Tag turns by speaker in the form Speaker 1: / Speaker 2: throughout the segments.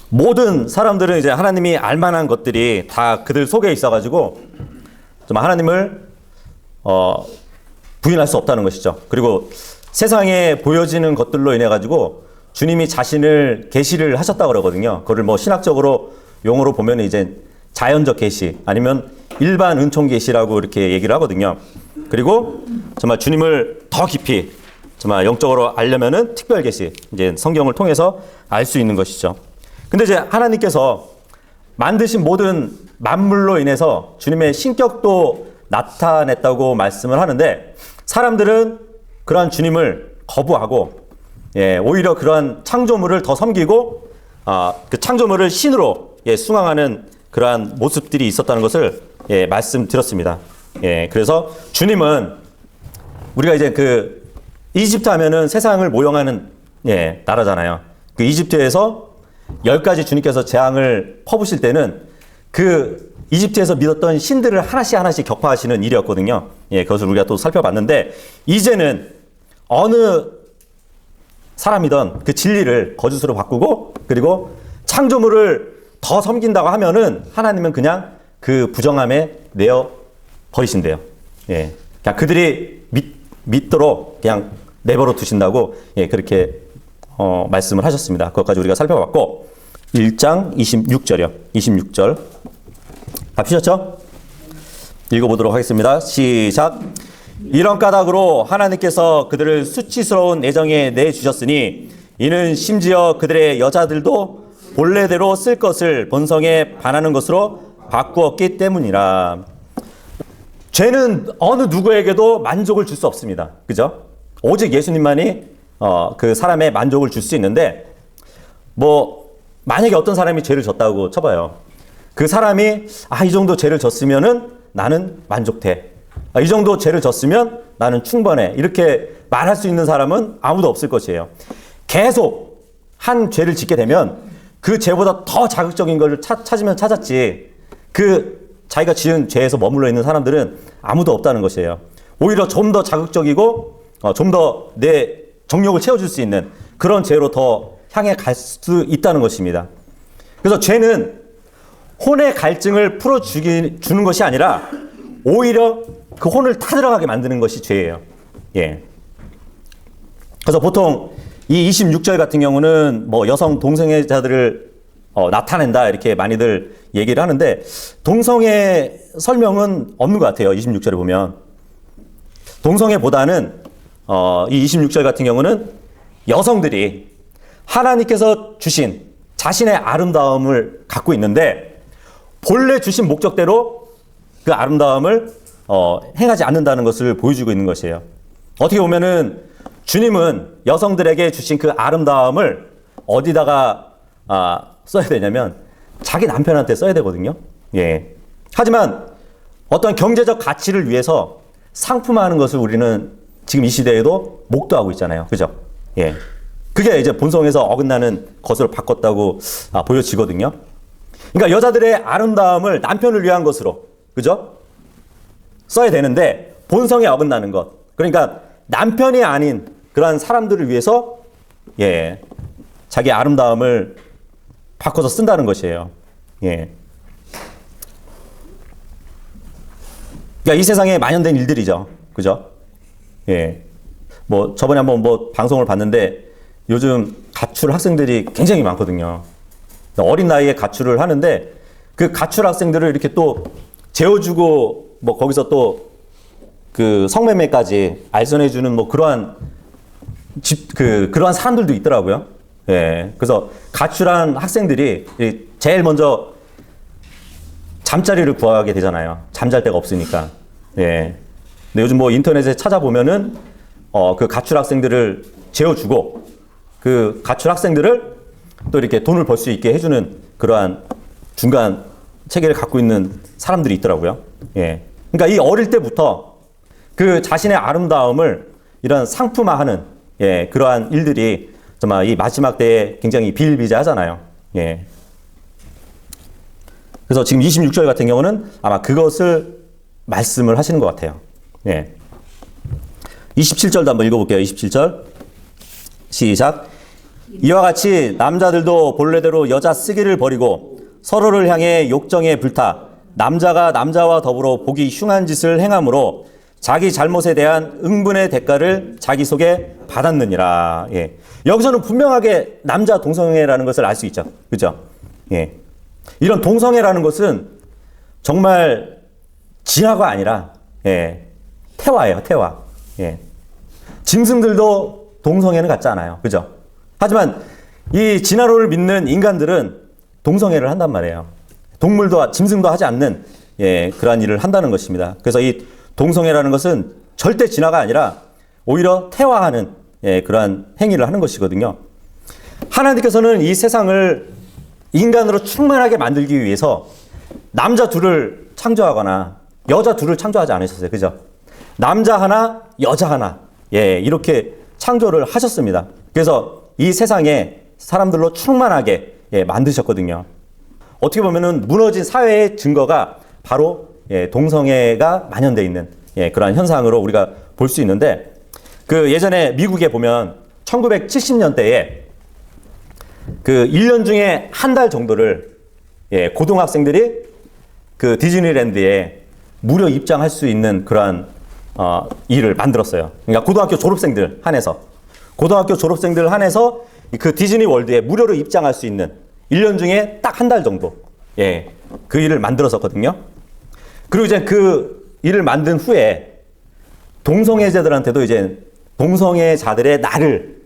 Speaker 1: 모든 사람들은 이제 하나님이 알만한 것들이 다 그들 속에 있어가지고 좀 하나님을 부인할 수 없다는 것이죠. 그리고 세상에 보여지는 것들로 인해 가지고 주님이 자신을 계시를 하셨다고 그러거든요. 그걸 뭐 신학적으로 용어로 보면 이제 자연적 계시 아니면 일반 은총 계시라고 이렇게 얘기를 하거든요. 그리고 정말 주님을 더 깊이 정말 영적으로 알려면은 특별 계시, 이제 성경을 통해서 알 수 있는 것이죠. 근데 이제 하나님께서 만드신 모든 만물로 인해서 주님의 신격도 나타냈다고 말씀을 하는데, 사람들은 그러한 주님을 거부하고 오히려 그러한 창조물을 더 섬기고 그 창조물을 신으로 숭앙하는 그러한 모습들이 있었다는 것을 말씀드렸습니다. 그래서 주님은 우리가 이제 그 이집트 하면은 세상을 모형하는 나라잖아요. 그 이집트에서 10가지 주님께서 재앙을 퍼부실 때는 그 이집트에서 믿었던 신들을 하나씩 격파하시는 일이었거든요. 그것을 우리가 또 살펴봤는데, 이제는 어느 사람이든 그 진리를 거짓으로 바꾸고 그리고 창조물을 더 섬긴다고 하면은 하나님은 그냥 그 부정함에 내어 버리신대요. 그냥 그들이 믿도록 그냥 내버려 두신다고 그렇게 말씀을 하셨습니다. 그것까지 우리가 살펴봤고, 1장 26절이요. 26절. 다 피셨죠? 읽어보도록 하겠습니다. 시작. 이런 까닭으로 하나님께서 그들을 수치스러운 애정에 내주셨으니 이는 심지어 그들의 여자들도 본래대로 쓸 것을 본성에 반하는 것으로 바꾸었기 때문이라. 죄는 어느 누구에게도 만족을 줄 수 없습니다. 그죠? 오직 예수님만이 그 사람의 만족을 줄 수 있는데, 뭐 만약에 어떤 사람이 죄를 졌다고 쳐봐요. 그 사람이 이 정도 죄를 졌으면은 나는 만족돼. 이 정도 죄를 졌으면 나는 충분해. 이렇게 말할 수 있는 사람은 아무도 없을 것이에요. 계속 한 죄를 짓게 되면 그 죄보다 더 자극적인 걸 찾으면 찾았지, 그 자기가 지은 죄에서 머물러 있는 사람들은 아무도 없다는 것이에요. 오히려 좀 더 자극적이고 좀 더 내 정욕을 채워줄 수 있는 그런 죄로 더 향해 갈 수 있다는 것입니다. 그래서 죄는 혼의 갈증을 풀어주는 것이 아니라 오히려 그 혼을 타들어가게 만드는 것이 죄예요. 그래서 보통 이 26절 같은 경우는 뭐 여성 동성애자들을 나타낸다 이렇게 많이들 얘기를 하는데, 동성애 설명은 없는 것 같아요. 26절에 보면 동성애보다는 이 26절 같은 경우는 여성들이 하나님께서 주신 자신의 아름다움을 갖고 있는데 본래 주신 목적대로 그 아름다움을 행하지 않는다는 것을 보여주고 있는 것이에요. 어떻게 보면은 주님은 여성들에게 주신 그 아름다움을 어디다가 써야 되냐면 자기 남편한테 써야 되거든요. 하지만 어떤 경제적 가치를 위해서 상품화하는 것을 우리는 지금 이 시대에도 목도하고 있잖아요. 그죠? 그게 이제 본성에서 어긋나는 것으로 바꿨다고 보여지거든요. 그러니까 여자들의 아름다움을 남편을 위한 것으로, 그죠? 써야 되는데 본성에 어긋나는 것. 그러니까 남편이 아닌 그러한 사람들을 위해서 자기 아름다움을 바꿔서 쓴다는 것이에요. 그러니까 이 세상에 만연된 일들이죠. 그죠? 뭐 저번에 한번 뭐 방송을 봤는데 요즘 가출 학생들이 굉장히 많거든요. 어린 나이에 가출을 하는데 그 가출 학생들을 이렇게 또 재워주고 뭐 거기서 또 그 성매매까지 알선해주는 뭐 그러한 그러한 사람들도 있더라고요. 그래서 가출한 학생들이 제일 먼저 잠자리를 구하게 되잖아요. 잠잘 데가 없으니까. 근데 요즘 뭐 인터넷에 찾아보면은 그 가출 학생들을 재워주고 그 가출 학생들을 또 이렇게 돈을 벌 수 있게 해주는 그러한 중간 체계를 갖고 있는 사람들이 있더라고요. 그러니까 이 어릴 때부터 그 자신의 아름다움을 이런 상품화하는 그러한 일들이 정말 이 마지막 때에 굉장히 비일비재하잖아요. 그래서 지금 26절 같은 경우는 아마 그것을 말씀을 하시는 것 같아요. 27절도 한번 읽어볼게요. 27절 시작. 이와 같이 남자들도 본래대로 여자 쓰기를 버리고 서로를 향해 욕정에 불타 남자가 남자와 더불어 보기 흉한 짓을 행함으로 자기 잘못에 대한 응분의 대가를 자기 속에 받았느니라. 예. 여기서는 분명하게 남자 동성애라는 것을 알 수 있죠. 그죠? 예. 이런 동성애라는 것은 정말 진화가 아니라, 예, 태화예요, 태화. 예. 짐승들도 동성애는 갖지 않아요. 그죠? 하지만 이 진화론을 믿는 인간들은 동성애를 한단 말이에요. 동물도, 짐승도 하지 않는, 예, 그러한 일을 한다는 것입니다. 그래서 이 동성애라는 것은 절대 진화가 아니라 오히려 태화하는, 예, 그러한 행위를 하는 것이거든요. 하나님께서는 이 세상을 인간으로 충만하게 만들기 위해서 남자 둘을 창조하거나 여자 둘을 창조하지 않으셨어요. 그죠? 남자 하나, 여자 하나, 예, 이렇게 창조를 하셨습니다. 그래서 이 세상에 사람들로 충만하게, 예, 만드셨거든요. 어떻게 보면은 무너진 사회의 증거가 바로, 예, 동성애가 만연되어 있는, 예, 그러한 현상으로 우리가 볼 수 있는데, 그 예전에 미국에 보면 1970년대에 그 1년 중에 한 달 정도를, 예, 고등학생들이 그 디즈니랜드에 무료 입장할 수 있는 그러한 일을 만들었어요. 그러니까 고등학교 졸업생들 한해서 그 디즈니 월드에 무료로 입장할 수 있는 1년 중에 딱 한 달 정도, 예, 그 일을 만들었었거든요. 그리고 이제 그 일을 만든 후에 동성애자들한테도 이제 동성애자들의 날을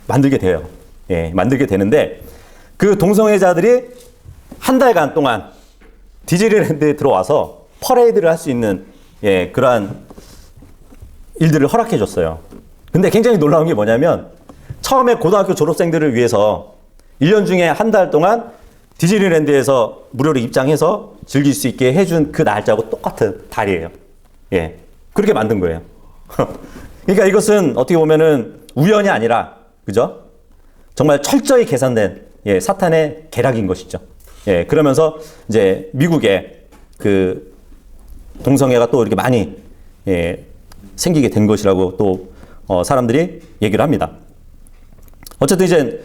Speaker 1: 만들게 돼요. 예, 만들게 되는데 그 동성애자들이 한 달간 동안 디즈니랜드에 들어와서 퍼레이드를 할 수 있는, 예, 그러한 일들을 허락해 줬어요. 근데 굉장히 놀라운 게 뭐냐면 처음에 고등학교 졸업생들을 위해서 1년 중에 한 달 동안 디즈니랜드에서 무료로 입장해서 즐길 수 있게 해준 그 날짜하고 똑같은 달이에요. 예, 그렇게 만든 거예요. 그러니까 이것은 어떻게 보면은 우연이 아니라, 그죠? 정말 철저히 계산된, 예, 사탄의 계략인 것이죠. 예, 그러면서 이제 미국에 그 동성애가 또 이렇게 많이, 예, 생기게 된 것이라고 또 사람들이 얘기를 합니다. 어쨌든 이제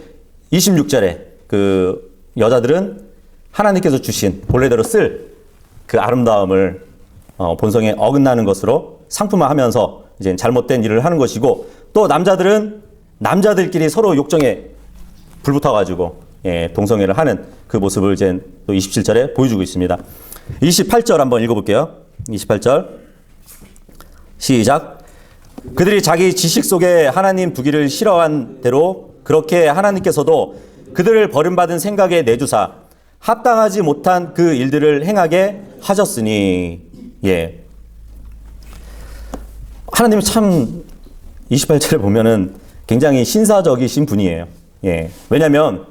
Speaker 1: 26절에 그 여자들은 하나님께서 주신 본래대로 쓸 그 아름다움을 본성에 어긋나는 것으로 상품화하면서 이제 잘못된 일을 하는 것이고, 또 남자들은 남자들끼리 서로 욕정에 불붙어가지고, 예, 동성애를 하는 그 모습을 이제 또 27절에 보여주고 있습니다. 28절 한번 읽어볼게요. 28절 시작. 그들이 자기 지식 속에 하나님 두기를 싫어한 대로 그렇게 하나님께서도 그들을 버림받은 생각에 내주사 합당하지 못한 그 일들을 행하게 하셨으니, 예, 하나님은 참 28절에 보면은 굉장히 신사적이신 분이에요. 예, 왜냐하면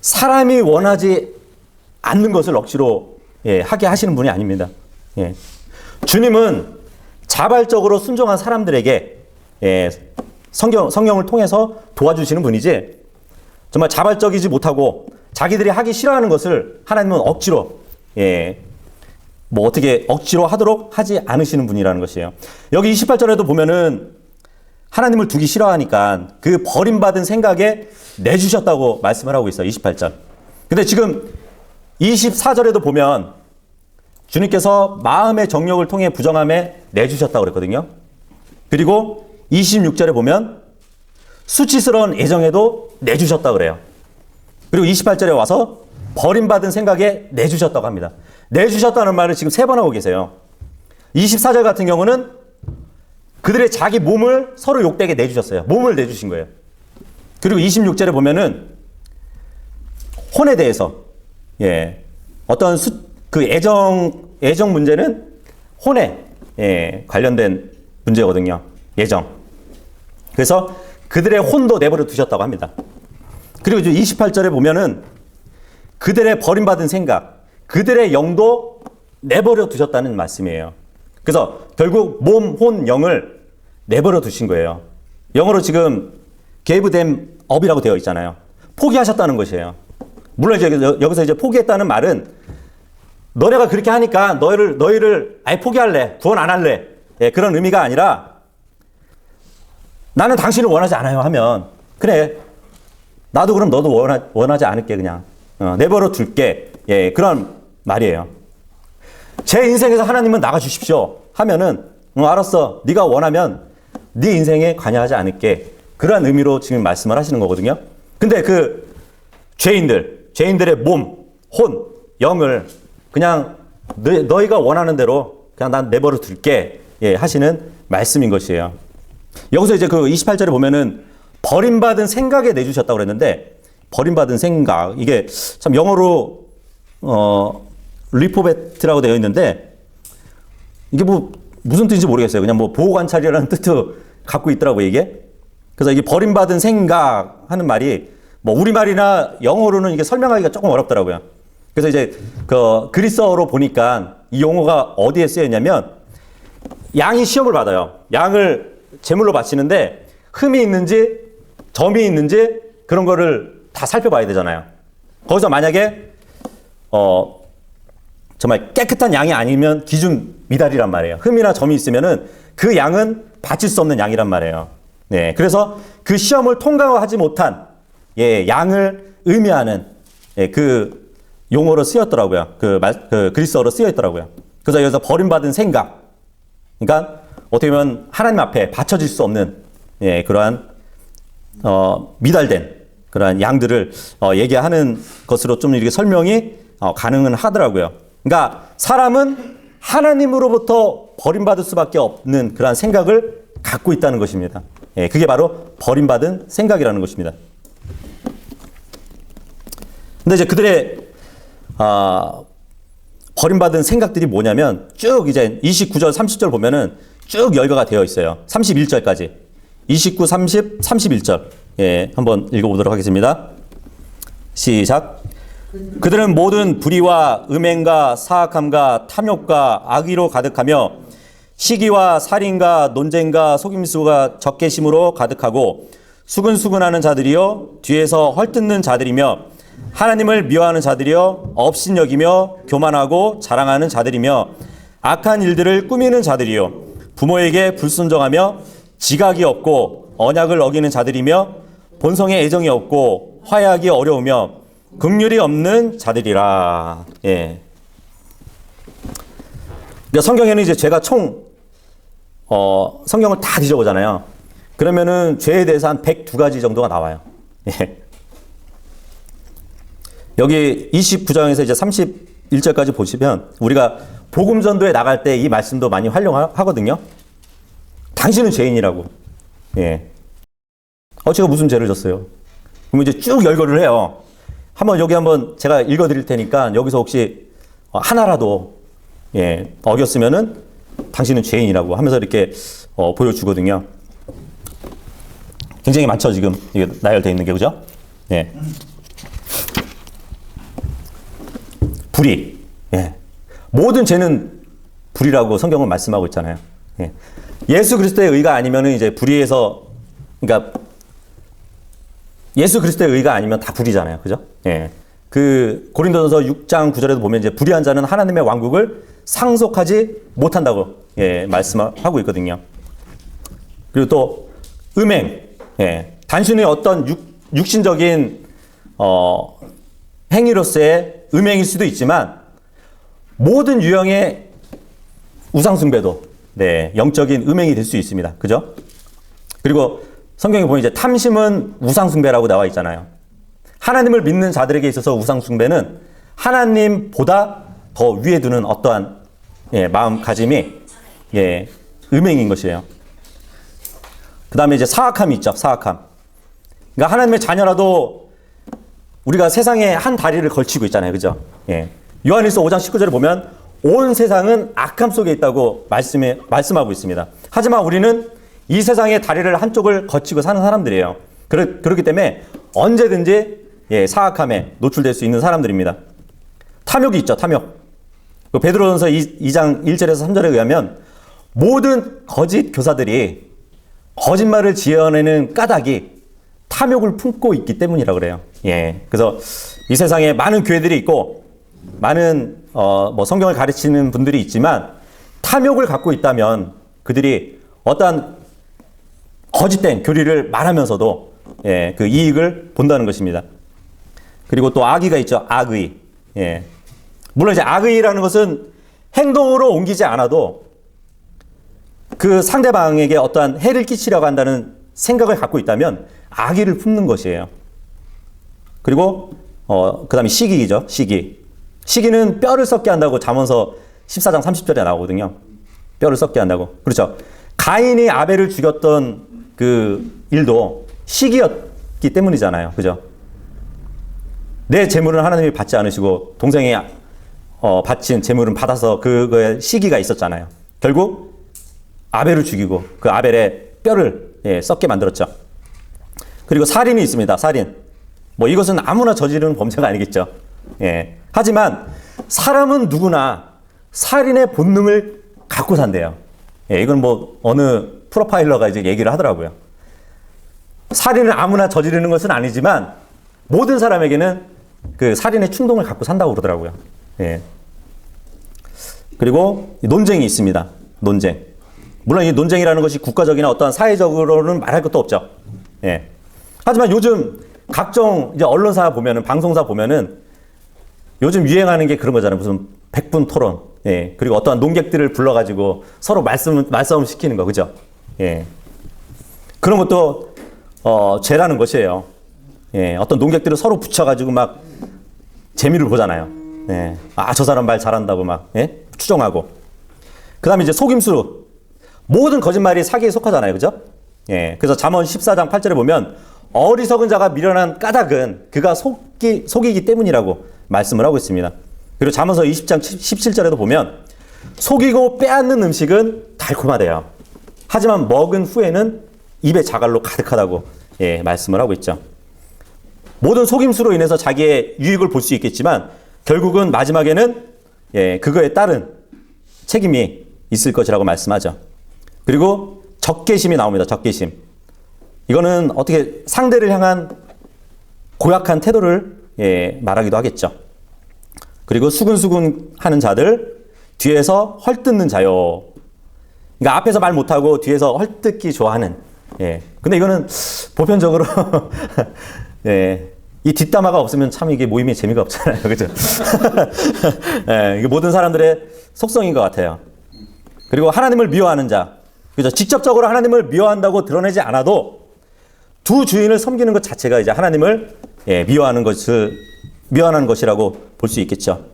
Speaker 1: 사람이 원하지 않는 것을 억지로, 예, 하게 하시는 분이 아닙니다. 예, 주님은 자발적으로 순종한 사람들에게, 예, 성령을 통해서 도와주시는 분이지, 정말 자발적이지 못하고 자기들이 하기 싫어하는 것을 하나님은 억지로, 예, 뭐 어떻게 억지로 하도록 하지 않으시는 분이라는 것이에요. 여기 28절에도 보면은 하나님을 두기 싫어하니까 그 버림받은 생각에 내주셨다고 말씀을 하고 있어요. 28절. 근데 지금 24절에도 보면 주님께서 마음의 정욕을 통해 부정함에 내주셨다고 그랬거든요. 그리고 26절에 보면 수치스러운 애정에도 내주셨다고 그래요. 그리고 28절에 와서 버림받은 생각에 내주셨다고 합니다. 내주셨다는 말을 지금 3번 하고 계세요. 24절 같은 경우는 그들의 자기 몸을 서로 욕되게 내주셨어요. 몸을 내주신 거예요. 그리고 26절에 보면은 혼에 대해서, 예, 어떤 그 애정 문제는 혼에, 예, 관련된 문제거든요. 애정. 그래서 그들의 혼도 내버려 두셨다고 합니다. 그리고 이제 28절에 보면은 그들의 버림받은 생각, 그들의 영도 내버려 두셨다는 말씀이에요. 그래서 결국 몸, 혼, 영을 내버려 두신 거예요. 영어로 지금 gave them up이라고 되어 있잖아요. 포기하셨다는 것이에요. 물론 이제 여기서 이제 포기했다는 말은 너네가 그렇게 하니까 너희를 아예 포기할래, 구원 안 할래, 예, 그런 의미가 아니라 나는 당신을 원하지 않아요 하면 그래, 나도 그럼 너도 원하지 않을게 그냥. 내버려 둘게. 예, 그런 말이에요. 제 인생에서 하나님은 나가 주십시오 하면은 알았어. 네가 원하면 네 인생에 관여하지 않을게. 그런 의미로 지금 말씀을 하시는 거거든요. 근데 그 죄인들의 몸, 혼, 영을 그냥 너희가 원하는 대로 그냥 난 내버려 둘게. 예, 하시는 말씀인 것이에요. 여기서 이제 그 28절에 보면은 버림받은 생각에 내주셨다고 그랬는데, 버림받은 생각, 이게 참 영어로 리포베트라고 되어 있는데 이게 뭐 무슨 뜻인지 모르겠어요. 그냥 뭐 보호관찰이라는 뜻도 갖고 있더라고요, 이게. 그래서 이게 버림받은 생각 하는 말이 뭐 우리말이나 영어로는 이게 설명하기가 조금 어렵더라고요. 그래서 이제 그 그리스어로 보니까 이 용어가 어디에 쓰여 있냐면, 양이 시험을 받아요. 양을 제물로 바치는데 흠이 있는지 점이 있는지 그런 거를 다 살펴봐야 되잖아요. 거기서 만약에 정말 깨끗한 양이 아니면 기준 미달이란 말이에요. 흠이나 점이 있으면은 그 양은 바칠 수 없는 양이란 말이에요. 네, 그래서 그 시험을 통과하지 못한 양을 의미하는 그 용어로 쓰였더라고요. 그 그리스어로 쓰여있더라고요. 그래서 여기서 버림받은 생각, 그러니까 어떻게 보면 하나님 앞에 바쳐질 수 없는 그러한 미달된 그러한 양들을 얘기하는 것으로 좀 이렇게 설명이 가능은 하더라고요. 그러니까 사람은 하나님으로부터 버림받을 수밖에 없는 그러한 생각을 갖고 있다는 것입니다. 그게 바로 버림받은 생각이라는 것입니다. 근데 이제 그들의 버림받은 생각들이 뭐냐면 쭉 이제 29절, 30절 보면은 쭉 열거가 되어 있어요. 31절까지. 29, 30, 31절. 한번 읽어보도록 하겠습니다. 시작. 그들은 모든 불의와 음행과 사악함과 탐욕과 악의로 가득하며 시기와 살인과 논쟁과 속임수가 적개심으로 가득하고 수근수근하는 자들이요 뒤에서 헐뜯는 자들이며 하나님을 미워하는 자들이요 업신여기며 교만하고 자랑하는 자들이며 악한 일들을 꾸미는 자들이요 부모에게 불순종하며 지각이 없고 언약을 어기는 자들이며 본성에 애정이 없고 화해하기 어려우며 긍휼이 없는 자들이라. 예. 그러니까 성경에는 이제 죄가 성경을 다 뒤져보잖아요. 그러면은 죄에 대해서 한 102가지 정도가 나와요. 예. 여기 29장에서 이제 31절까지 보시면 우리가 복음 전도에 나갈 때 이 말씀도 많이 활용하거든요. 당신은 죄인이라고. 예. 제가 무슨 죄를 졌어요? 그럼 이제 쭉 열거를 해요. 여기 한번 제가 읽어드릴 테니까 여기서 혹시 하나라도 어겼으면은 당신은 죄인이라고 하면서 이렇게 보여주거든요. 굉장히 많죠, 지금 이게 나열되어 있는 게, 그죠? 예. 불의. 예. 모든 죄는 불의라고 성경은 말씀하고 있잖아요. 예. 예수 그리스도의 의가 아니면은 이제 불의에서, 그러니까 예수 그리스도의 의가 아니면 다 불의잖아요. 그죠? 예. 그 고린도전서 6장 9절에도 보면 이제 불의한 자는 하나님의 왕국을 상속하지 못한다고 말씀하고 있거든요. 그리고 또 음행. 예. 단순히 어떤 육신적인 행위로서의 음행일 수도 있지만 모든 유형의 우상숭배도 영적인 음행이 될 수 있습니다. 그죠? 그리고 성경에 보면 이제 탐심은 우상숭배라고 나와 있잖아요. 하나님을 믿는 자들에게 있어서 우상숭배는 하나님보다 더 위에 두는 어떠한 마음가짐이 음행인 것이에요. 그 다음에 이제 사악함이 있죠. 사악함. 그러니까 하나님의 자녀라도 우리가 세상에 한 다리를 걸치고 있잖아요. 그죠? 요한일서 5장 19절에 보면 온 세상은 악함 속에 있다고 말씀하고 있습니다. 하지만 우리는 이 세상의 다리를 한쪽을 거치고 사는 사람들이에요. 그렇기 때문에 언제든지 사악함에 노출될 수 있는 사람들입니다. 탐욕이 있죠. 탐욕. 베드로전서 2장 1절에서 3절에 의하면 모든 거짓 교사들이 거짓말을 지어내는 까닭이 탐욕을 품고 있기 때문이라고 그래요. 그래서 이 세상에 많은 교회들이 있고 많은 성경을 가르치는 분들이 있지만 탐욕을 갖고 있다면 그들이 어떠한 거짓된 교리를 말하면서도 예, 그 이익을 본다는 것입니다. 그리고 또 악의가 있죠. 악의. 예. 물론 이제 악의라는 것은 행동으로 옮기지 않아도 그 상대방에게 어떠한 해를 끼치려고 한다는 생각을 갖고 있다면 악의를 품는 것이에요. 그리고 그 다음에 시기이죠. 시기. 시기는 뼈를 썩게 한다고 잠언서 14장 30절에 나오거든요. 뼈를 썩게 한다고. 그렇죠. 가인이 아벨을 죽였던 그 일도 시기였기 때문이잖아요. 그죠? 내 재물은 하나님이 받지 않으시고 동생이 바친 재물은 받아서 그거에 시기가 있었잖아요. 결국 아벨을 죽이고 그 아벨의 뼈를 썩게 만들었죠. 그리고 살인이 있습니다. 살인. 뭐 이것은 아무나 저지르는 범죄가 아니겠죠. 예. 하지만 사람은 누구나 살인의 본능을 갖고 산대요. 예, 이건 뭐 어느 프로파일러가 이제 얘기를 하더라고요. 살인을 아무나 저지르는 것은 아니지만 모든 사람에게는 그 살인의 충동을 갖고 산다고 그러더라고요. 예. 그리고 논쟁이 있습니다. 논쟁. 물론 이 논쟁이라는 것이 국가적이나 어떠한 사회적으로는 말할 것도 없죠. 예. 하지만 요즘 각종 이제 언론사 보면은, 방송사 보면은 요즘 유행하는 게 그런 거잖아요. 무슨 100분 토론. 예. 그리고 어떠한 논객들을 불러가지고 서로 말싸움 시키는 거. 그죠? 예. 그런 것도, 죄라는 것이에요. 예. 어떤 논객들을 서로 붙여가지고 막 재미를 보잖아요. 예. 아, 저 사람 말 잘한다고 막, 예? 추정하고. 그 다음에 이제 속임수. 모든 거짓말이 사기에 속하잖아요. 그죠? 예. 그래서 잠언 14장 8절에 보면 어리석은 자가 미련한 까닭은 그가 속이기 때문이라고 말씀을 하고 있습니다. 그리고 잠언서 20장 17절에도 보면 속이고 빼앗는 음식은 달콤하대요. 하지만 먹은 후에는 입에 자갈로 가득하다고 말씀을 하고 있죠. 모든 속임수로 인해서 자기의 유익을 볼 수 있겠지만 결국은 마지막에는 그거에 따른 책임이 있을 것이라고 말씀하죠. 그리고 적개심이 나옵니다. 적개심. 이거는 어떻게 상대를 향한 고약한 태도를 말하기도 하겠죠. 그리고 수근수근 하는 자들, 뒤에서 헐뜯는 자요. 그러니까 앞에서 말 못하고 뒤에서 헐뜯기 좋아하는. 근데 이거는 보편적으로 이 뒷담화가 없으면 참 이게 모임에 재미가 없잖아요. 그죠? 이게 모든 사람들의 속성인 것 같아요. 그리고 하나님을 미워하는 자. 그죠? 직접적으로 하나님을 미워한다고 드러내지 않아도 두 주인을 섬기는 것 자체가 이제 하나님을 미워하는 것이라고 볼 수 있겠죠.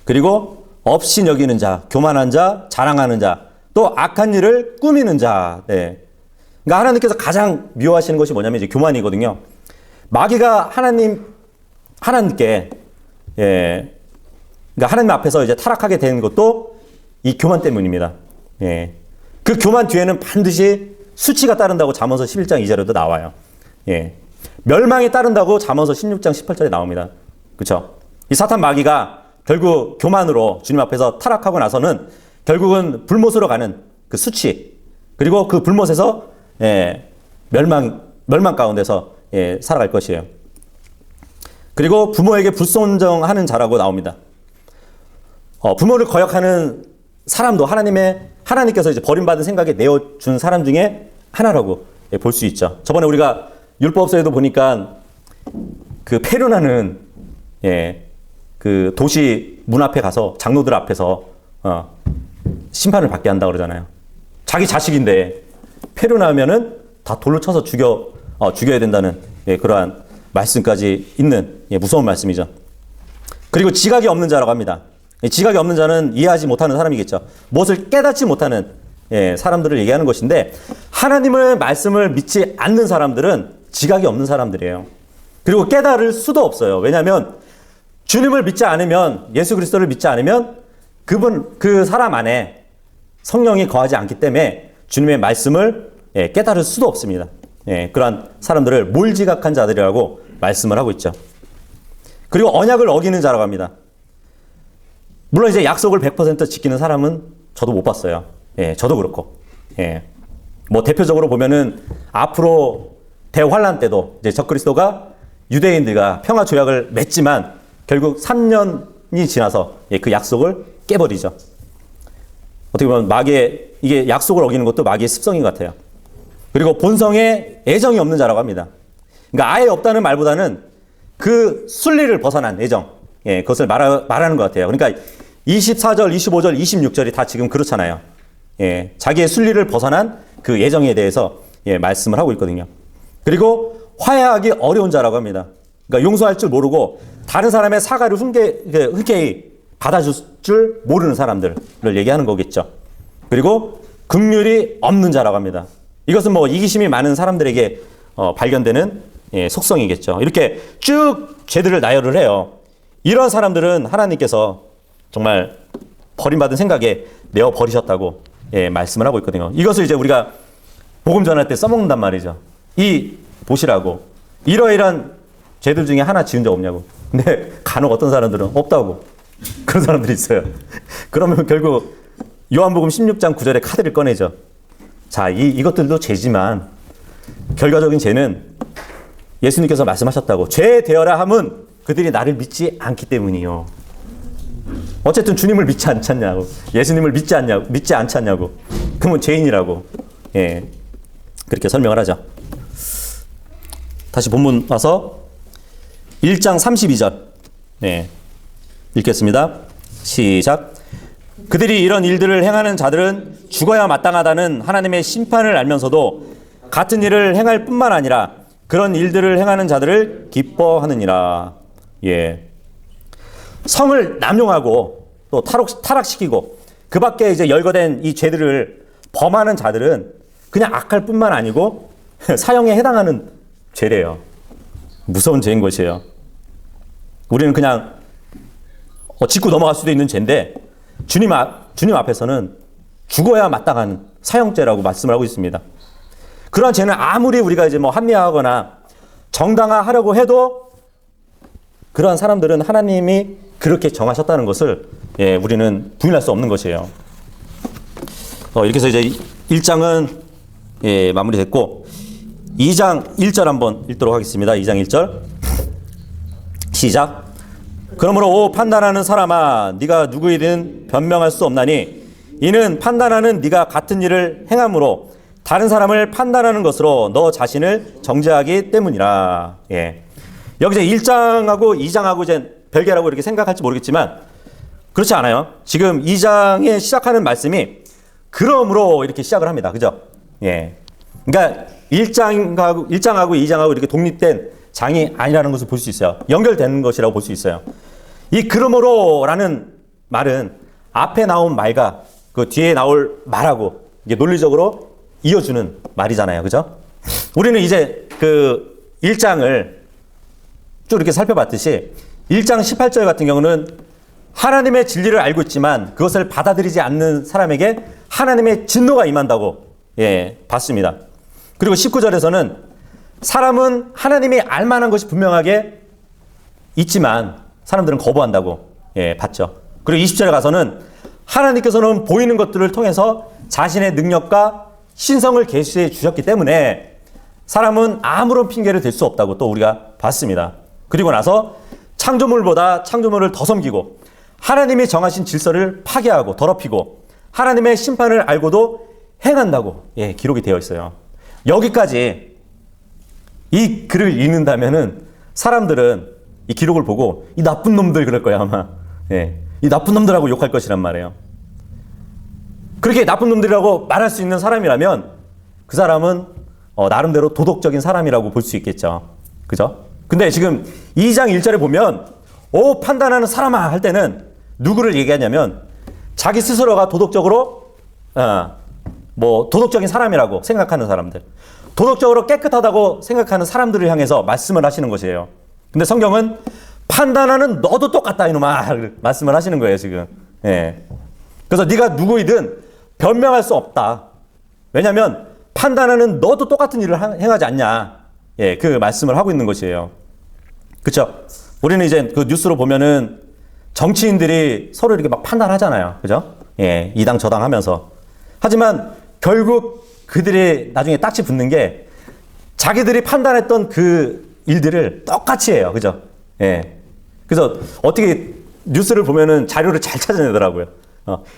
Speaker 1: 그리고 업신 여기는 자, 교만한 자, 자랑하는 자, 또 악한 일을 꾸미는 자. 그러니까 하나님께서 가장 미워하시는 것이 뭐냐면 이제 교만이거든요. 마귀가 하나님께, 그러니까 하나님 앞에서 이제 타락하게 된 것도 이 교만 때문입니다. 그 교만 뒤에는 반드시 수치가 따른다고 잠언서 11장 2절에도 나와요. 멸망이 따른다고 잠언서 16장 18절에 나옵니다. 그렇죠? 이 사탄 마귀가 결국 교만으로 주님 앞에서 타락하고 나서는 결국은 불못으로 가는 그 수치, 그리고 그 불못에서 멸망 가운데서 살아갈 것이에요. 그리고 부모에게 불순종하는 자라고 나옵니다. 부모를 거역하는 사람도 하나님께서 이제 버림받은 생각에 내어준 사람 중에 하나라고 볼 수 있죠. 저번에 우리가 율법서에도 보니까 그 페르나는 그 도시 문 앞에 가서 장로들 앞에서 심판을 받게 한다 그러잖아요. 자기 자식인데 페르나면은 다 돌로 쳐서 죽여야 된다는 그러한 말씀까지 있는 무서운 말씀이죠. 그리고 지각이 없는 자라고 합니다. 지각이 없는 자는 이해하지 못하는 사람이겠죠. 무엇을 깨닫지 못하는 사람들을 얘기하는 것인데, 하나님의 말씀을 믿지 않는 사람들은 지각이 없는 사람들이에요. 그리고 깨달을 수도 없어요. 왜냐하면 주님을 믿지 않으면, 예수 그리스도를 믿지 않으면 그 사람 안에 성령이 거하지 않기 때문에 주님의 말씀을 깨달을 수도 없습니다. 그러한 사람들을 몰지각한 자들이라고 말씀을 하고 있죠. 그리고 언약을 어기는 자라고 합니다. 물론 이제 약속을 100% 지키는 사람은 저도 못 봤어요. 저도 그렇고. 뭐 대표적으로 보면은 앞으로 대환란 때도 이제 적그리스도가 유대인들과 평화 조약을 맺지만 결국 3년이 지나서 그 약속을 깨버리죠. 어떻게 보면 이게 약속을 어기는 것도 마귀의 습성인 것 같아요. 그리고 본성에 애정이 없는 자라고 합니다. 그러니까 아예 없다는 말보다는 그 순리를 벗어난 애정, 예, 그것을 말하는 것 같아요. 그러니까 24절, 25절, 26절이 다 지금 그렇잖아요. 예, 자기의 순리를 벗어난 그 애정에 대해서 예, 말씀을 하고 있거든요. 그리고 화해하기 어려운 자라고 합니다. 그러니까 용서할 줄 모르고 다른 사람의 사과를 흔쾌히 받아줄 줄 모르는 사람들을 얘기하는 거겠죠. 그리고 긍휼이 없는 자라고 합니다. 이것은 뭐 이기심이 많은 사람들에게 발견되는 예, 속성이겠죠. 이렇게 쭉 죄들을 나열을 해요. 이런 사람들은 하나님께서 정말 버림받은 생각에 내어 버리셨다고 예, 말씀을 하고 있거든요. 이것을 이제 우리가 복음 전할 때 써먹는단 말이죠. 이 보시라고 이러이러한 죄들 중에 하나 지은 적 없냐고. 근데 간혹 어떤 사람들은 없다고 그런 사람들이 있어요. 그러면 결국 요한복음 16장 9절에 카드를 꺼내죠. 자, 이것들도 죄지만 결과적인 죄는 예수님께서 말씀하셨다고 죄 되어라 함은 그들이 나를 믿지 않기 때문이요. 어쨌든 주님을 믿지 않잖냐고, 예수님을 믿지 않지 않냐고. 그러면 죄인이라고. 예, 그렇게 설명을 하죠. 다시 본문 와서 1장 32절 네, 읽겠습니다. 시작. 그들이 이런 일들을 행하는 자들은 죽어야 마땅하다는 하나님의 심판을 알면서도 같은 일을 행할 뿐만 아니라 그런 일들을 행하는 자들을 기뻐하느니라. 예. 성을 남용하고 또 타락시키고 그 밖에 이제 열거된 이 죄들을 범하는 자들은 그냥 악할 뿐만 아니고 사형에 해당하는 죄래요. 무서운 죄인 것이에요. 우리는 그냥 짚고 넘어갈 수도 있는 죄인데 주님 앞에서는 죽어야 마땅한 사형죄라고 말씀을 하고 있습니다. 그러한 죄는 아무리 우리가 이제 뭐 합리화하거나 정당화하려고 해도 그러한 사람들은 하나님이 그렇게 정하셨다는 것을 예, 우리는 부인할 수 없는 것이에요. 이렇게 해서 이제 1장은 예, 마무리됐고 2장 1절 한번 읽도록 하겠습니다. 2장 1절 시작. 그러므로 오 판단하는 사람아 네가 누구이든 변명할 수 없나니 이는 판단하는 네가 같은 일을 행함으로 다른 사람을 판단하는 것으로 너 자신을 정죄하기 때문이라. 예. 여기 이제 1장하고 2장하고 이제 별개라고 이렇게 생각할지 모르겠지만 그렇지 않아요. 지금 2장에 시작하는 말씀이 그러므로 이렇게 시작을 합니다. 그죠? 예. 그러니까 1장하고 2장하고 이렇게 독립된 장이 아니라는 것을 볼 수 있어요. 연결되는 것이라고 볼 수 있어요. 이 그러므로라는 말은 앞에 나온 말과 그 뒤에 나올 말하고 이게 논리적으로 이어주는 말이잖아요. 그죠? 우리는 이제 그 1장을 쭉 이렇게 살펴봤듯이 1장 18절 같은 경우는 하나님의 진리를 알고 있지만 그것을 받아들이지 않는 사람에게 하나님의 진노가 임한다고 예, 봤습니다. 그리고 19절에서는 사람은 하나님이 알만한 것이 분명하게 있지만 사람들은 거부한다고 예, 봤죠. 그리고 20절에 가서는 하나님께서는 보이는 것들을 통해서 자신의 능력과 신성을 계시해 주셨기 때문에 사람은 아무런 핑계를 댈 수 없다고 또 우리가 봤습니다. 그리고 나서 창조물보다 창조물을 더 섬기고 하나님이 정하신 질서를 파괴하고 더럽히고 하나님의 심판을 알고도 행한다고 예, 기록이 되어 있어요. 여기까지 이 글을 읽는다면은 사람들은 이 기록을 보고 이 나쁜 놈들 그럴 거야 아마. 예, 이 나쁜 놈들하고 욕할 것이란 말이에요. 그렇게 나쁜 놈들이라고 말할 수 있는 사람이라면 그 사람은 나름대로 도덕적인 사람이라고 볼 수 있겠죠. 그죠? 근데 지금 2장 1절에 보면 오 판단하는 사람아 할 때는 누구를 얘기하냐면 자기 스스로가 도덕적으로 뭐 도덕적인 사람이라고 생각하는 사람들, 도덕적으로 깨끗하다고 생각하는 사람들을 향해서 말씀을 하시는 것이에요. 근데 성경은 판단하는 너도 똑같다 이놈아 말씀을 하시는 거예요 지금. 예. 그래서 네가 누구이든 변명할 수 없다. 왜냐하면 판단하는 너도 똑같은 일을 행하지 않냐. 예, 그 말씀을 하고 있는 것이에요. 그렇죠? 우리는 이제 그 뉴스로 보면은 정치인들이 서로 이렇게 막 판단하잖아요. 그죠? 예, 이 당 저 당 하면서. 하지만 결국 그들이 나중에 딱지 붙는 게 자기들이 판단했던 그 일들을 똑같이 해요. 그죠? 예. 그래서 어떻게 뉴스를 보면은 자료를 잘 찾아내더라고요.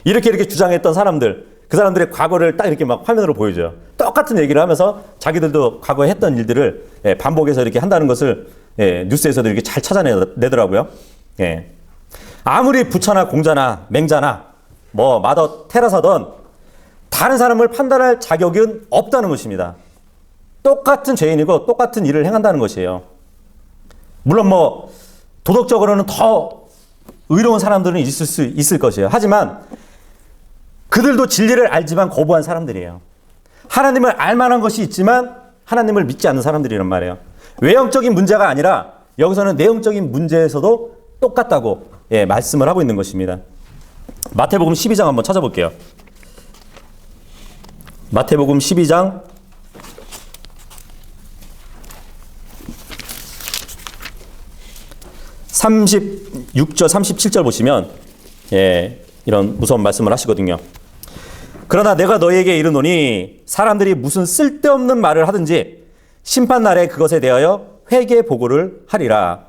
Speaker 1: 이렇게 주장했던 사람들, 그 사람들의 과거를 딱 이렇게 막 화면으로 보여줘요. 똑같은 얘기를 하면서 자기들도 과거에 했던 일들을 반복해서 이렇게 한다는 것을 뉴스에서도 이렇게 잘 찾아내더라고요. 예. 아무리 부처나 공자나 맹자나 뭐 마더 테라사든 다른 사람을 판단할 자격은 없다는 것입니다. 똑같은 죄인이고 똑같은 일을 행한다는 것이에요. 물론 뭐 도덕적으로는 더 의로운 사람들은 있을 수 있을 것이에요. 하지만 그들도 진리를 알지만 거부한 사람들이에요. 하나님을 알만한 것이 있지만 하나님을 믿지 않는 사람들이란 말이에요. 외형적인 문제가 아니라 여기서는 내용적인 문제에서도 똑같다고 말씀을 하고 있는 것입니다. 마태복음 12장 한번 찾아볼게요. 마태복음 12장 36절 37절 보시면 이런 무서운 말씀을 하시거든요. 그러나 내가 너희에게 이르노니 사람들이 무슨 쓸데없는 말을 하든지 심판날에 그것에 대하여 회개 보고를 하리라.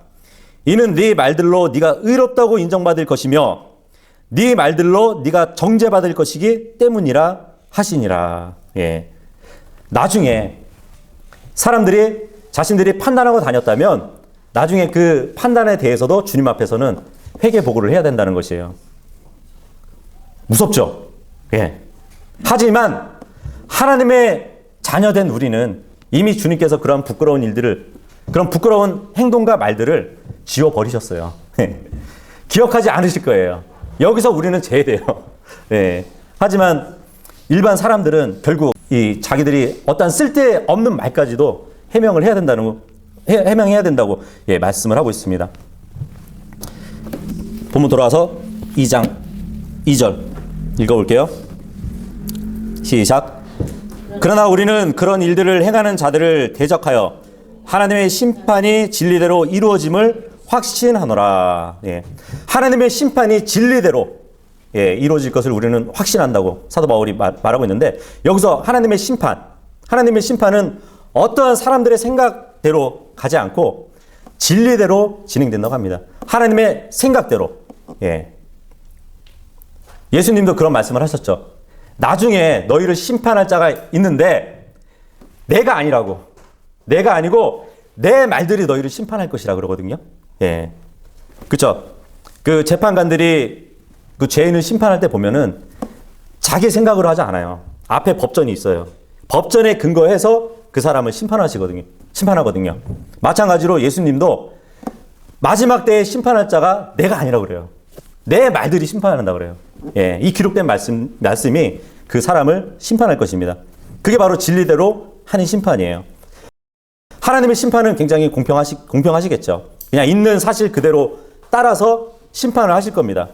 Speaker 1: 이는 네 말들로 네가 의롭다고 인정받을 것이며 네 말들로 네가 정죄받을 것이기 때문이라 하시니라. 나중에 사람들이 자신들이 판단하고 다녔다면 나중에 그 판단에 대해서도 주님 앞에서는 회개 보고를 해야 된다는 것이에요. 무섭죠? 하지만 하나님의 자녀된 우리는 이미 주님께서 그런 부끄러운 일들을, 그런 부끄러운 행동과 말들을 지워버리셨어요. 기억하지 않으실 거예요. 여기서 우리는 제외돼요. 하지만 일반 사람들은 결국 이 자기들이 어떤 쓸데없는 말까지도 해명해야 된다고 말씀을 하고 있습니다. 본문 돌아와서 2장 2절 읽어볼게요. 시작. 그러나 우리는 그런 일들을 행하는 자들을 대적하여 하나님의 심판이 진리대로 이루어짐을 확신하노라. 하나님의 심판이 진리대로 이루어질 것을 우리는 확신한다고 사도 바울이 말하고 있는데, 여기서 하나님의 심판은 어떠한 사람들의 생각대로 가지 않고 진리대로 진행된다고 합니다. 하나님의 생각대로. 예수님도 그런 말씀을 하셨죠. 나중에 너희를 심판할 자가 있는데 내가 아니고 내 말들이 너희를 심판할 것이라 그러거든요. 그렇죠? 그 재판관들이 그 죄인을 심판할 때 보면은 자기 생각으로 하지 않아요. 앞에 법전이 있어요. 법전에 근거해서 그 사람을 심판하거든요. 마찬가지로 예수님도 마지막 때에 심판할 자가 내가 아니라고 그래요. 내 말들이 심판한다 그래요. 이 기록된 말씀이 그 사람을 심판할 것입니다. 그게 바로 진리대로 하는 심판이에요. 하나님의 심판은 굉장히 공평하시겠죠. 그냥 있는 사실 그대로 따라서 심판을 하실 겁니다.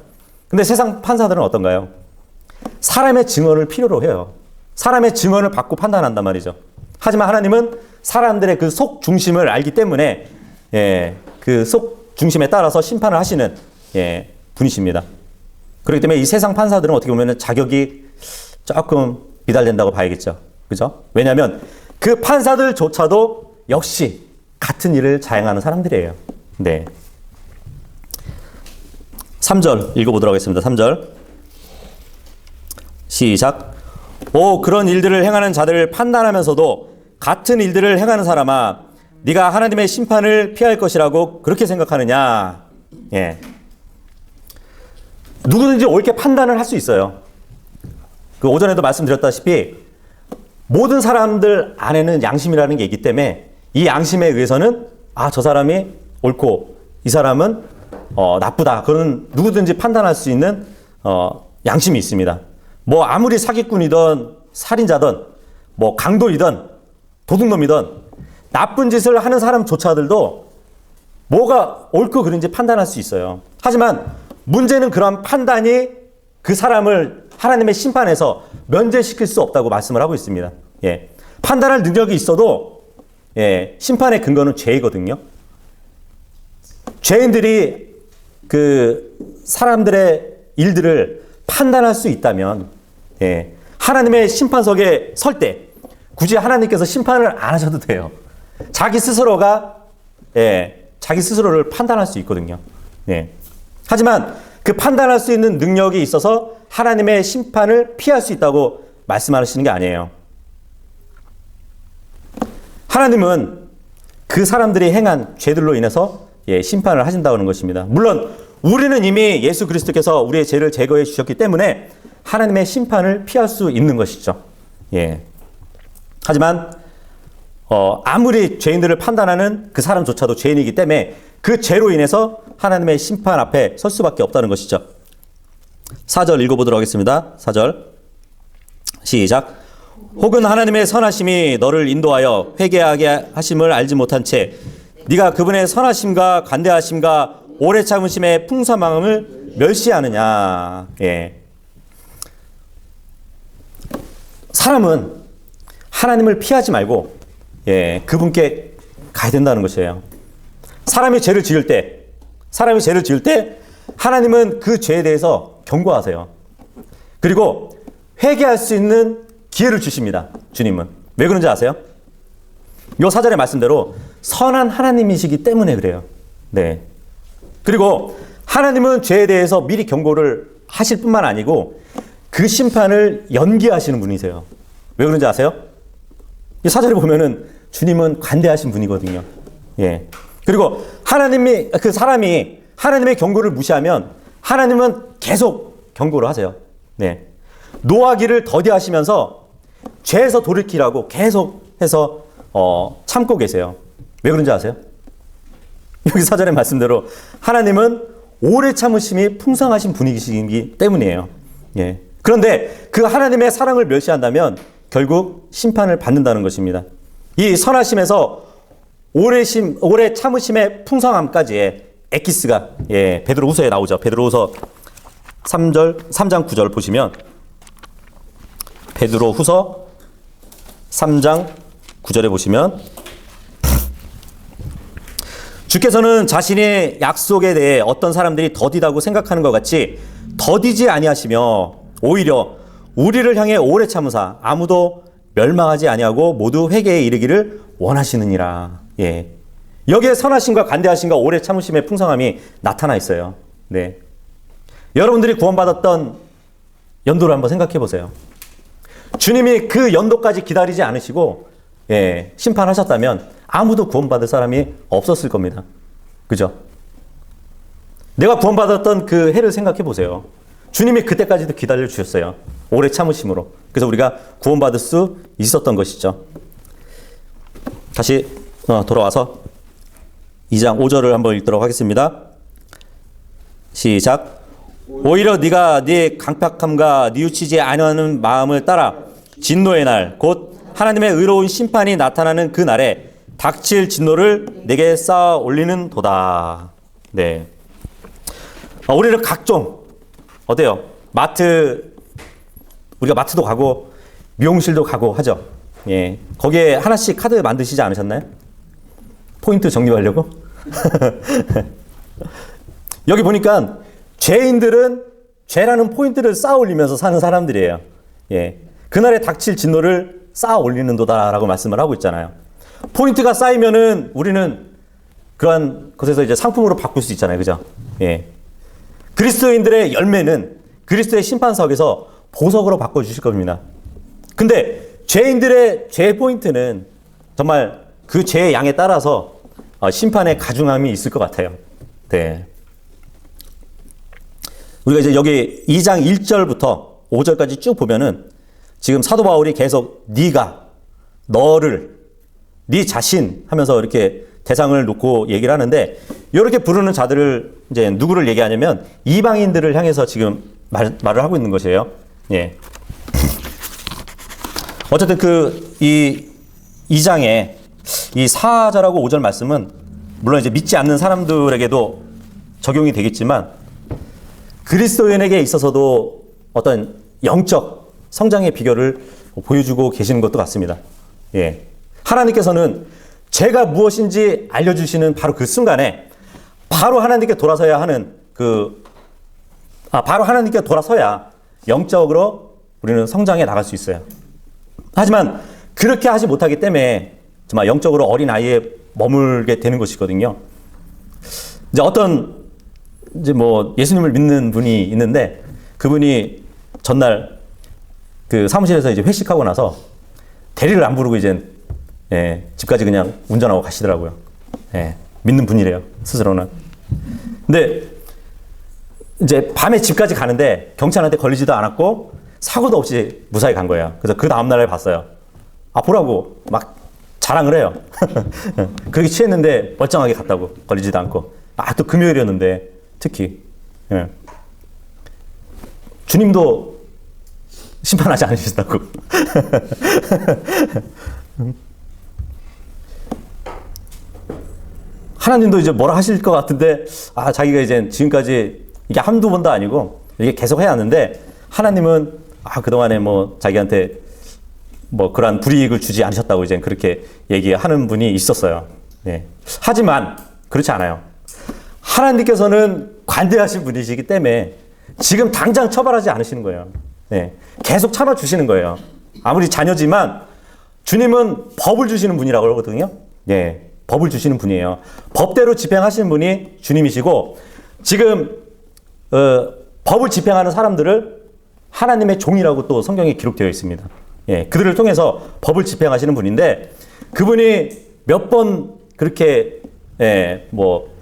Speaker 1: 근데 세상 판사들은 어떤가요? 사람의 증언을 필요로 해요. 사람의 증언을 받고 판단한단 말이죠. 하지만 하나님은 사람들의 그 속 중심을 알기 때문에 그 속 중심에 따라서 심판을 하시는 분이십니다. 그렇기 때문에 이 세상 판사들은 어떻게 보면 자격이 조금 미달된다고 봐야겠죠. 그죠? 왜냐하면 그 판사들조차도 역시 같은 일을 자행하는 사람들이에요. 3절 읽어보도록 하겠습니다. 3절 시작. 오, 그런 일들을 행하는 자들을 판단하면서도 같은 일들을 행하는 사람아, 네가 하나님의 심판을 피할 것이라고 그렇게 생각하느냐. 누구든지 옳게 판단을 할 수 있어요. 그 오전에도 말씀드렸다시피 모든 사람들 안에는 양심이라는 게 있기 때문에 이 양심에 의해서는 저 사람이 옳고 이 사람은 나쁘다, 그런 누구든지 판단할 수 있는 양심이 있습니다. 뭐 아무리 사기꾼이든 살인자든 뭐 강도이든 도둑놈이든 나쁜 짓을 하는 사람조차들도 뭐가 옳고 그른지 판단할 수 있어요. 하지만 문제는 그런 판단이 그 사람을 하나님의 심판에서 면제시킬 수 없다고 말씀을 하고 있습니다. 판단할 능력이 있어도 심판의 근거는 죄이거든요. 죄인들이 그 사람들의 일들을 판단할 수 있다면 하나님의 심판석에 설 때 굳이 하나님께서 심판을 안 하셔도 돼요. 자기 스스로가 자기 스스로를 판단할 수 있거든요. 하지만 그 판단할 수 있는 능력이 있어서 하나님의 심판을 피할 수 있다고 말씀하시는 게 아니에요. 하나님은 그 사람들이 행한 죄들로 인해서 심판을 하신다는 것입니다. 물론 우리는 이미 예수 그리스도께서 우리의 죄를 제거해 주셨기 때문에 하나님의 심판을 피할 수 있는 것이죠. 하지만 아무리 죄인들을 판단하는 그 사람조차도 죄인이기 때문에 그 죄로 인해서 하나님의 심판 앞에 설 수밖에 없다는 것이죠. 4절 읽어보도록 하겠습니다. 4절 시작. 혹은 하나님의 선하심이 너를 인도하여 회개하게 하심을 알지 못한 채 네가 그분의 선하심과 관대하심과 오래 참으심의 풍성함을 멸시하느냐. 사람은 하나님을 피하지 말고 그분께 가야 된다는 것이에요. 사람이 죄를 지을 때 하나님은 그 죄에 대해서 경고하세요. 그리고 회개할 수 있는 기회를 주십니다. 주님은. 왜 그런지 아세요? 요 사절의 말씀대로 선한 하나님이시기 때문에 그래요. 그리고 하나님은 죄에 대해서 미리 경고를 하실 뿐만 아니고 그 심판을 연기하시는 분이세요. 왜 그런지 아세요? 이 사절에 보면은 주님은 관대하신 분이거든요. 그리고 그 사람이 하나님의 경고를 무시하면 하나님은 계속 경고를 하세요. 노하기를 더디하시면서 죄에서 돌이키라고 계속해서 참고 계세요. 왜 그런지 아세요? 여기 사절의 말씀대로 하나님은 오래 참으심이 풍성하신 분이시기 때문이에요. 그런데 그 하나님의 사랑을 멸시한다면 결국 심판을 받는다는 것입니다. 이 선하심에서 오래 참으심의 풍성함까지의 엑기스가 베드로후서에 나오죠. 베드로후서 3장 9절 보시면 베드로후서 3장 9절에 보시면 주께서는 자신의 약속에 대해 어떤 사람들이 더디다고 생각하는 것 같이 더디지 아니하시며 오히려 우리를 향해 오래 참으사 아무도 멸망하지 아니하고 모두 회개에 이르기를 원하시느니라. 여기에 선하심과 관대하심과 오래 참으심의 풍성함이 나타나 있어요. 여러분들이 구원받았던 연도를 한번 생각해 보세요. 주님이 그 연도까지 기다리지 않으시고 심판하셨다면 아무도 구원받을 사람이 없었을 겁니다. 그죠? 내가 구원받았던 그 해를 생각해 보세요. 주님이 그때까지도 기다려 주셨어요. 오래 참으심으로. 그래서 우리가 구원받을 수 있었던 것이죠. 다시 돌아와서 2장 5절을 한번 읽도록 하겠습니다. 시작. 오히려 네가 네 강팍함과 뉘우치지 아니하는 마음을 따라 진노의 날 곧 하나님의 의로운 심판이 나타나는 그 날에 닥칠 진노를 내게 쌓아 올리는 도다. 우리는 각종 어때요? 우리가 마트도 가고 미용실도 가고 하죠. 거기에 하나씩 카드 만드시지 않으셨나요? 포인트 적립하려고? 여기 보니까 죄인들은 죄라는 포인트를 쌓아 올리면서 사는 사람들이에요. 그날에 닥칠 진노를 쌓아 올리는 도다라고 말씀을 하고 있잖아요. 포인트가 쌓이면은 우리는 그러한 것에서 이제 상품으로 바꿀 수 있잖아요. 그죠? 그리스도인들의 열매는 그리스도의 심판석에서 보석으로 바꿔주실 겁니다. 근데 죄인들의 죄 포인트는 정말 그 죄의 양에 따라서 심판의 가중함이 있을 것 같아요. 우리가 이제 여기 2장 1절부터 5절까지 쭉 보면은 지금 사도 바울이 계속 네가, 너를, 네 자신 하면서 이렇게 대상을 놓고 얘기를 하는데 이렇게 부르는 자들을 이제 누구를 얘기하냐면 이방인들을 향해서 지금 말을 하고 있는 것이에요. 어쨌든 이 2장에 이 4절하고 5절 말씀은 물론 이제 믿지 않는 사람들에게도 적용이 되겠지만 그리스도인에게 있어서도 어떤 영적 성장의 비결을 보여주고 계시는 것도 같습니다. 하나님께서는 죄가 무엇인지 알려주시는 바로 그 순간에 바로 하나님께 돌아서야 하는 바로 하나님께 돌아서야 영적으로 우리는 성장해 나갈 수 있어요. 하지만 그렇게 하지 못하기 때문에 정말 영적으로 어린 아이에 머물게 되는 것이거든요. 이제 어떤 이제 뭐 예수님을 믿는 분이 있는데 그분이 전날 그 사무실에서 이제 회식하고 나서 대리를 안 부르고 이제 집까지 그냥 운전하고 가시더라고요. 믿는 분이래요, 스스로는. 근데 이제 밤에 집까지 가는데 경찰한테 걸리지도 않았고 사고도 없이 무사히 간 거예요. 그래서 그 다음날에 봤어요. 보라고 막 자랑을 해요. 그렇게 취했는데 멀쩡하게 갔다고, 걸리지도 않고. 또 금요일이었는데 특히. 주님도 심판하지 않으시다고. 하나님도 이제 뭐라 하실 것 같은데, 자기가 이제 지금까지 이게 한두 번도 아니고, 이게 계속 해야 하는데, 하나님은, 그동안에 뭐 자기한테 뭐 그러한 불이익을 주지 않으셨다고 이제 그렇게 얘기하는 분이 있었어요. 하지만, 그렇지 않아요. 하나님께서는 관대하신 분이시기 때문에 지금 당장 처벌하지 않으시는 거예요. 계속 참아주시는 거예요. 아무리 자녀지만 주님은 법을 주시는 분이라고 그러거든요. 법을 주시는 분이에요. 법대로 집행하시는 분이 주님이시고 지금 법을 집행하는 사람들을 하나님의 종이라고 또 성경에 기록되어 있습니다. 그들을 통해서 법을 집행하시는 분인데 그분이 몇 번 그렇게 뭐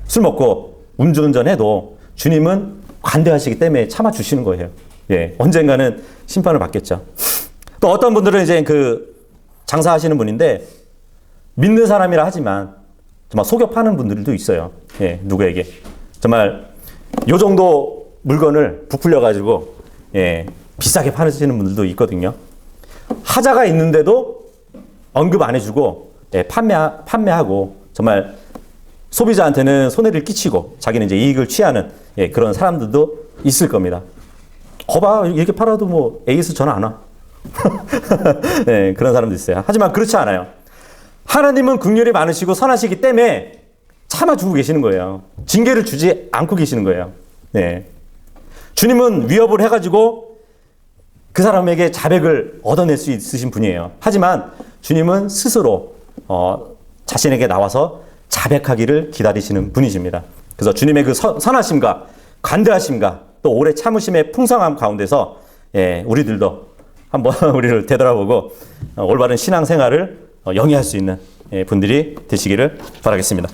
Speaker 1: 술 먹고 음주운전해도 주님은 관대하시기 때문에 참아주시는 거예요. 언젠가는 심판을 받겠죠. 또 어떤 분들은 이제 그 장사하시는 분인데 믿는 사람이라 하지만 정말 속여 파는 분들도 있어요. 누구에게. 정말 요 정도 물건을 부풀려 가지고 비싸게 파시는 분들도 있거든요. 하자가 있는데도 언급 안 해주고 판매하고 정말 소비자한테는 손해를 끼치고 자기는 이제 이익을 취하는 그런 사람들도 있을 겁니다. 거봐 이렇게 팔아도 뭐 AS 전화 안 와. 그런 사람도 있어요. 하지만 그렇지 않아요. 하나님은 긍휼이 많으시고 선하시기 때문에 참아주고 계시는 거예요. 징계를 주지 않고 계시는 거예요. 주님은 위협을 해가지고 그 사람에게 자백을 얻어낼 수 있으신 분이에요. 하지만 주님은 스스로 자신에게 나와서 자백하기를 기다리시는 분이십니다. 그래서 주님의 그 선하심과 관대하심과 또 오래 참으심의 풍성함 가운데서 우리들도 한번 우리를 되돌아보고 올바른 신앙생활을 영위할 수 있는 분들이 되시기를 바라겠습니다.